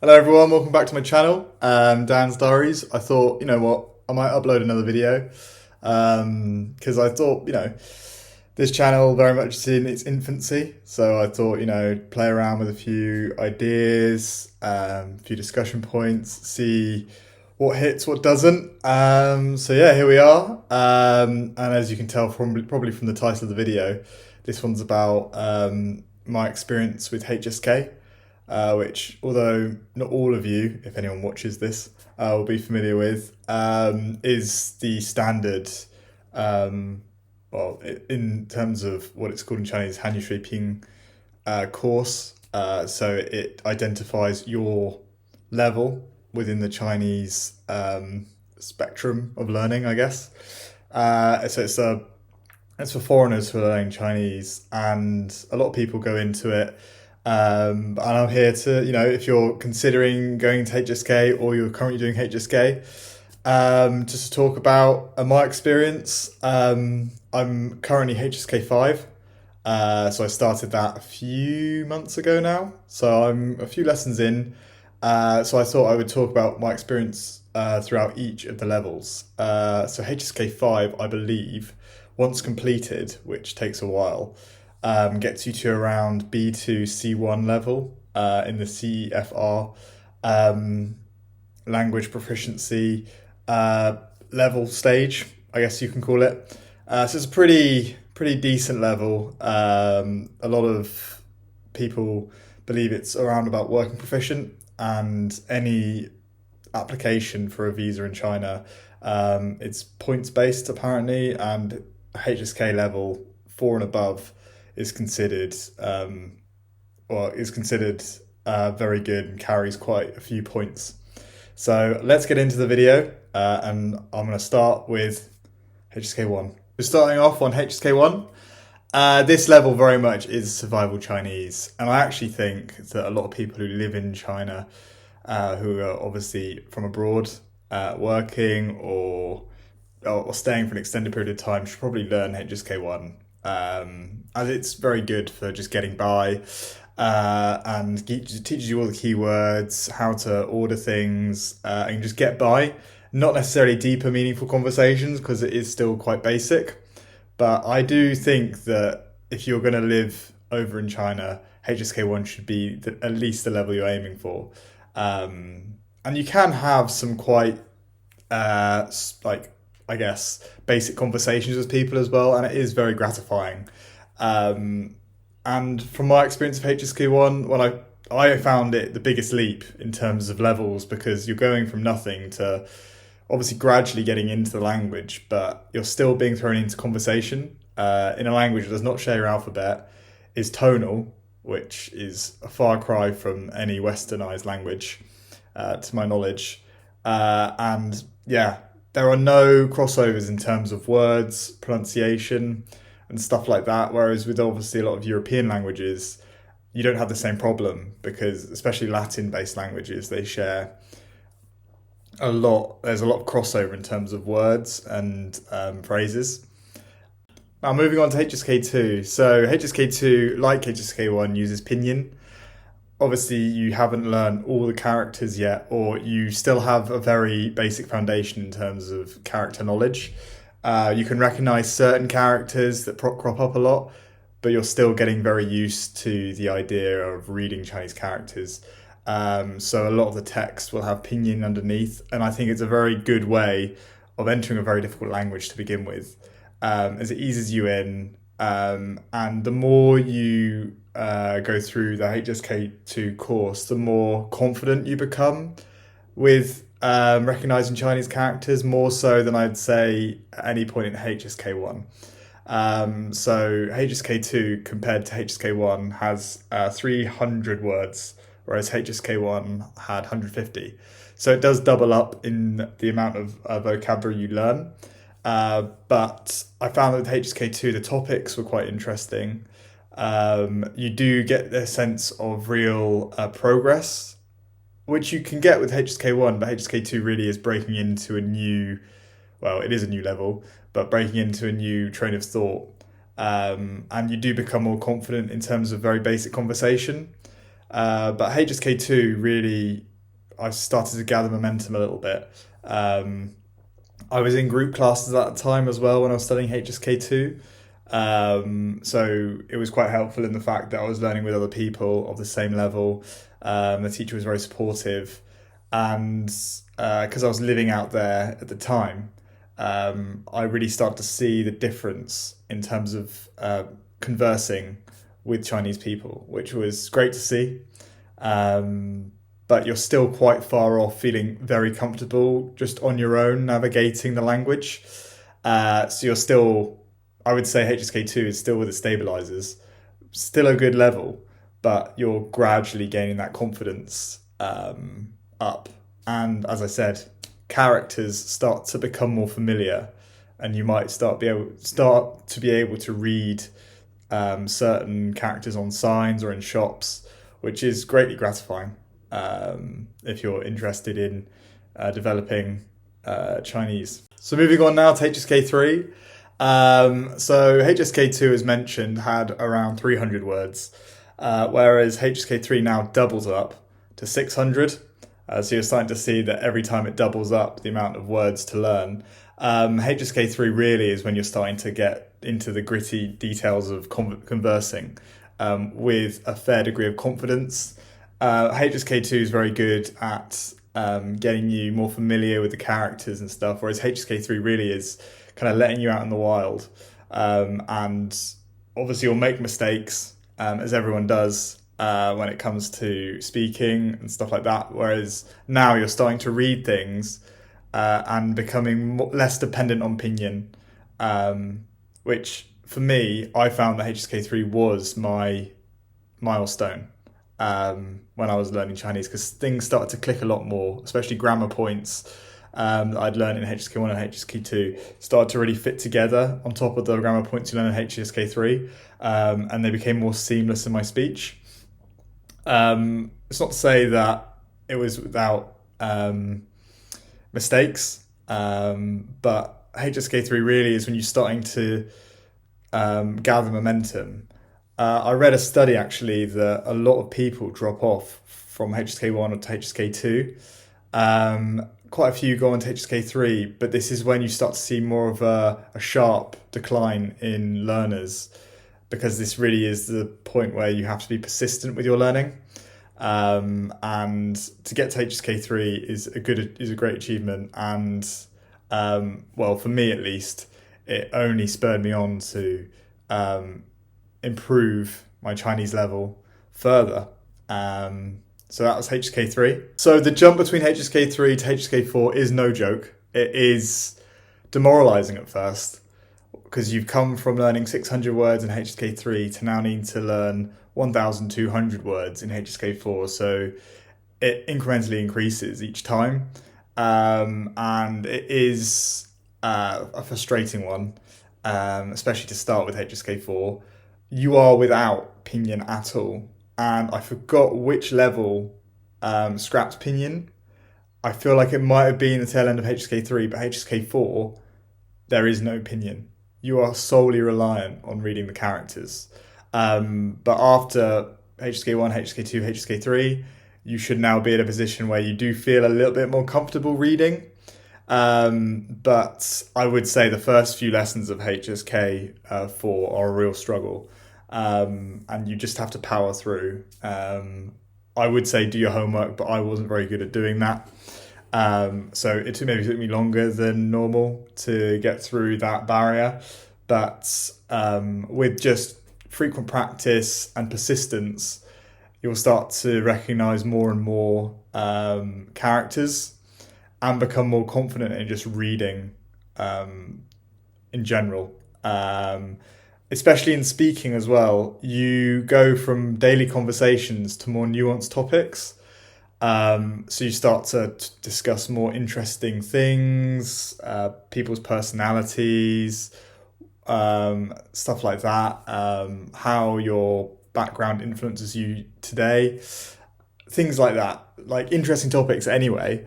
Hello everyone, welcome back to my channel, Dan's Diaries. I thought, you know what, I might upload another video because I thought, this channel very much is in its infancy. So I thought, play around with a few ideas, a few discussion points, see what hits, what doesn't. So yeah, here we are. And as you can tell from probably from the title of the video, this one's about my experience with HSK, which, although not all of you, if anyone watches this, will be familiar with, is the standard, in terms of what it's called in Chinese, Han Shui Ping course. So it identifies your level within the Chinese spectrum of learning, I guess. So it's for foreigners who are learning Chinese, and a lot of people go into it. And I'm here to, if you're considering going to HSK or you're currently doing HSK, just to talk about my experience. I'm currently HSK 5, so I started that a few months ago now. So I'm a few lessons in. So I thought I would talk about my experience throughout each of the levels. So HSK 5, I believe, once completed, which takes a while, gets you to around B2 C1 level in the CEFR language proficiency level stage, I guess you can call it. So it's a pretty decent level. A lot of people believe it's around about working proficient, and any application for a visa in China, it's points based apparently, and HSK level 4 and above is considered very good and carries quite a few points. So let's get into the video, and I'm going to start with HSK 1. We're starting off on HSK 1. This level very much is survival Chinese, and I actually think that a lot of people who live in China, who are obviously from abroad, working or staying for an extended period of time, should probably learn HSK 1, as it's very good for just getting by, and teaches you all the keywords, how to order things, and just get by. Not necessarily deeper, meaningful conversations, because it is still quite basic. But I do think that if you're going to live over in China, HSK 1 should be at least the level you're aiming for. And you can have some quite, I guess, basic conversations with people as well, and it is very gratifying. And from my experience of HSK 1, I found it the biggest leap in terms of levels, because you're going from nothing to obviously gradually getting into the language, but you're still being thrown into conversation in a language that does not share your alphabet, is tonal, which is a far cry from any westernized language, to my knowledge. And yeah, there are no crossovers in terms of words, pronunciation, and stuff like that. Whereas with obviously a lot of European languages, you don't have the same problem, because especially Latin-based languages, they share a lot. There's a lot of crossover in terms of words and phrases. Now moving on to HSK 2. So HSK 2, like HSK 1, uses pinyin. Obviously you haven't learned all the characters yet, or you still have a very basic foundation in terms of character knowledge. You can recognize certain characters that crop up a lot, but you're still getting very used to the idea of reading Chinese characters. So a lot of the text will have pinyin underneath, and I think it's a very good way of entering a very difficult language to begin with, as it eases you in. And the more you go through the HSK 2 course, the more confident you become with recognizing Chinese characters, more so than I'd say at any point in HSK 1. So HSK 2 compared to HSK 1 has 300 words, whereas HSK 1 had 150. So it does double up in the amount of vocabulary you learn. But I found that with HSK 2, the topics were quite interesting. You do get a sense of real progress, which you can get with HSK 1, but HSK 2 really is breaking into it is a new level, but breaking into a new train of thought. And you do become more confident in terms of very basic conversation. But HSK 2 really I started to gather momentum a little bit. Um, I was in group classes at the time as well when I was studying HSK2. So it was quite helpful in the fact that I was learning with other people of the same level. The teacher was very supportive, and because I was living out there at the time, I really started to see the difference in terms of conversing with Chinese people, which was great to see. Um, but you're still quite far off feeling very comfortable just on your own navigating the language. So you're still, I would say HSK2 is still with its stabilizers, still a good level, but you're gradually gaining that confidence up. And as I said, characters start to become more familiar, and you might start to be able to read certain characters on signs or in shops, which is greatly gratifying if you're interested in developing Chinese. So moving on now to HSK3. So HSK2, as mentioned, had around 300 words, whereas HSK3 now doubles up to 600. So you're starting to see that every time it doubles up the amount of words to learn. HSK3 really is when you're starting to get into the gritty details of conversing with a fair degree of confidence. HSK2 is very good at getting you more familiar with the characters and stuff, whereas HSK3 really is kind of letting you out in the wild. And obviously you'll make mistakes, as everyone does, when it comes to speaking and stuff like that, whereas now you're starting to read things and becoming less dependent on pinyin, which for me, I found that HSK3 was my milestone when I was learning Chinese, because things started to click a lot more, especially grammar points that I'd learned in HSK1 and HSK2 started to really fit together on top of the grammar points you learn in HSK3, and they became more seamless in my speech. It's not to say that it was without mistakes, but HSK3 really is when you're starting to gather momentum. I read a study actually that a lot of people drop off from HSK1 to HSK2. Quite a few go on to HSK3, but this is when you start to see more of a sharp decline in learners, because this really is the point where you have to be persistent with your learning. And to get to HSK3 is a great achievement, and well, for me at least, it only spurred me on to improve my Chinese level further. So that was HSK3. So the jump between HSK3 to HSK4 is no joke. It is demoralizing at first, because you've come from learning 600 words in HSK3 to now needing to learn 1,200 words in HSK4. So it incrementally increases each time. And it is a frustrating one, especially to start with HSK4. You are without pinyin at all. And I forgot which level scrapped pinyin. I feel like it might have been the tail end of HSK3, but HSK4, there is no pinyin. You are solely reliant on reading the characters. But after HSK1, HSK2, HSK3, you should now be in a position where you do feel a little bit more comfortable reading. But I would say the first few lessons of HSK4 are a real struggle. And you just have to power through. I would say do your homework, but I wasn't very good at doing that. So it maybe took me longer than normal to get through that barrier. But with just frequent practice and persistence, you'll start to recognize more and more characters and become more confident in just reading in general. Especially in speaking as well, you go from daily conversations to more nuanced topics. So you start to discuss more interesting things, people's personalities, stuff like that, how your background influences you today, things like that, like interesting topics anyway,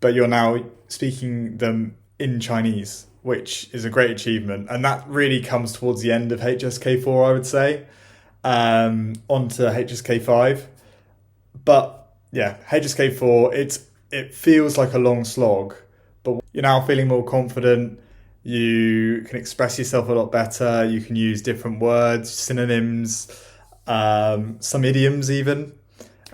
but you're now speaking them in Chinese, which is a great achievement. And that really comes towards the end of HSK4, I would say, onto HSK5. But yeah, HSK4, it feels like a long slog, but you're now feeling more confident. You can express yourself a lot better. You can use different words, synonyms, some idioms even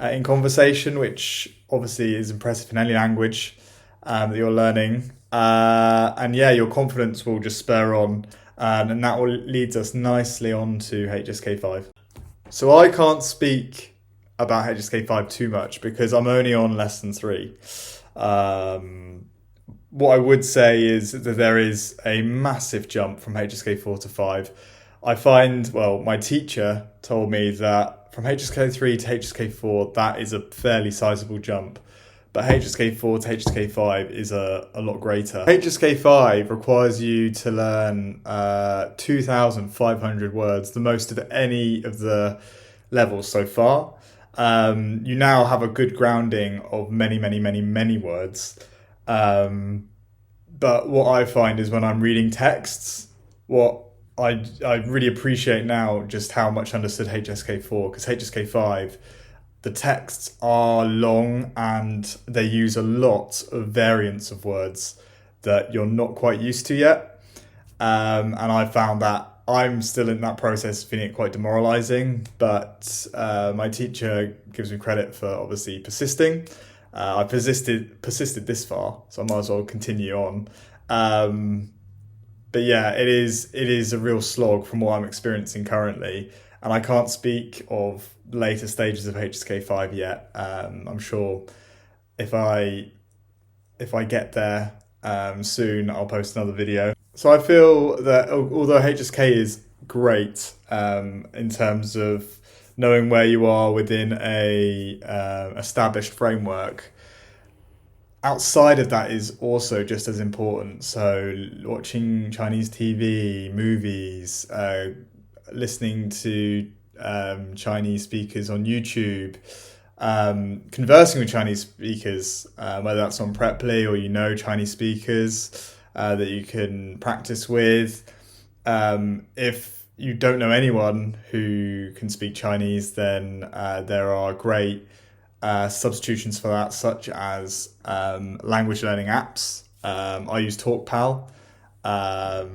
in conversation, which obviously is impressive in any language that you're learning. And yeah, your confidence will just spur on, and that will leads us nicely on to HSK5. So I can't speak about HSK5 too much because I'm only on lesson 3. What I would say is that there is a massive jump from HSK4 to 5. I find, well, my teacher told me that from HSK3 to HSK4, that is a fairly sizable jump. But HSK4 to HSK5 is a lot greater. HSK5 requires you to learn 2,500 words, the most of any of the levels so far. You now have a good grounding of many words. But what I find is when I'm reading texts, what I really appreciate now just how much I understood HSK4, because HSK5, the texts are long and they use a lot of variants of words that you're not quite used to yet. And I found that I'm still in that process, feeling it quite demoralizing, but my teacher gives me credit for obviously persisting. I persisted this far, so I might as well continue on. But yeah, it is a real slog from what I'm experiencing currently, and I can't speak of later stages of HSK5 yet. I'm sure if I get there soon, I'll post another video. So I feel that although HSK is great in terms of knowing where you are within a established framework, outside of that is also just as important. So watching Chinese TV, movies, listening to Chinese speakers on YouTube, conversing with Chinese speakers, whether that's on Preply or Chinese speakers that you can practice with. If you don't know anyone who can speak Chinese, then there are great substitutions for that, such as language learning apps. I use TalkPal.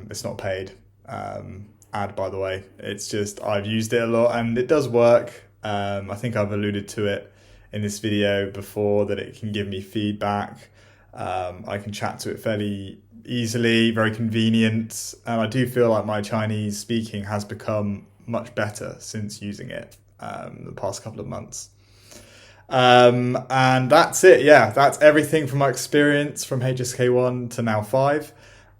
It's not paid ad, by the way. It's just I've used it a lot and it does work. I think I've alluded to it in this video before that it can give me feedback. I can chat to it fairly easily, very convenient, and I do feel like my Chinese speaking has become much better since using it the past couple of months. And that's it. Yeah, that's everything from my experience from HSK1 to now 5.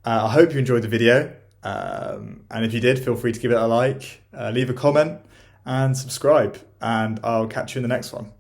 I hope you enjoyed the video. And if you did, feel free to give it a like, leave a comment and subscribe. And I'll catch you in the next one.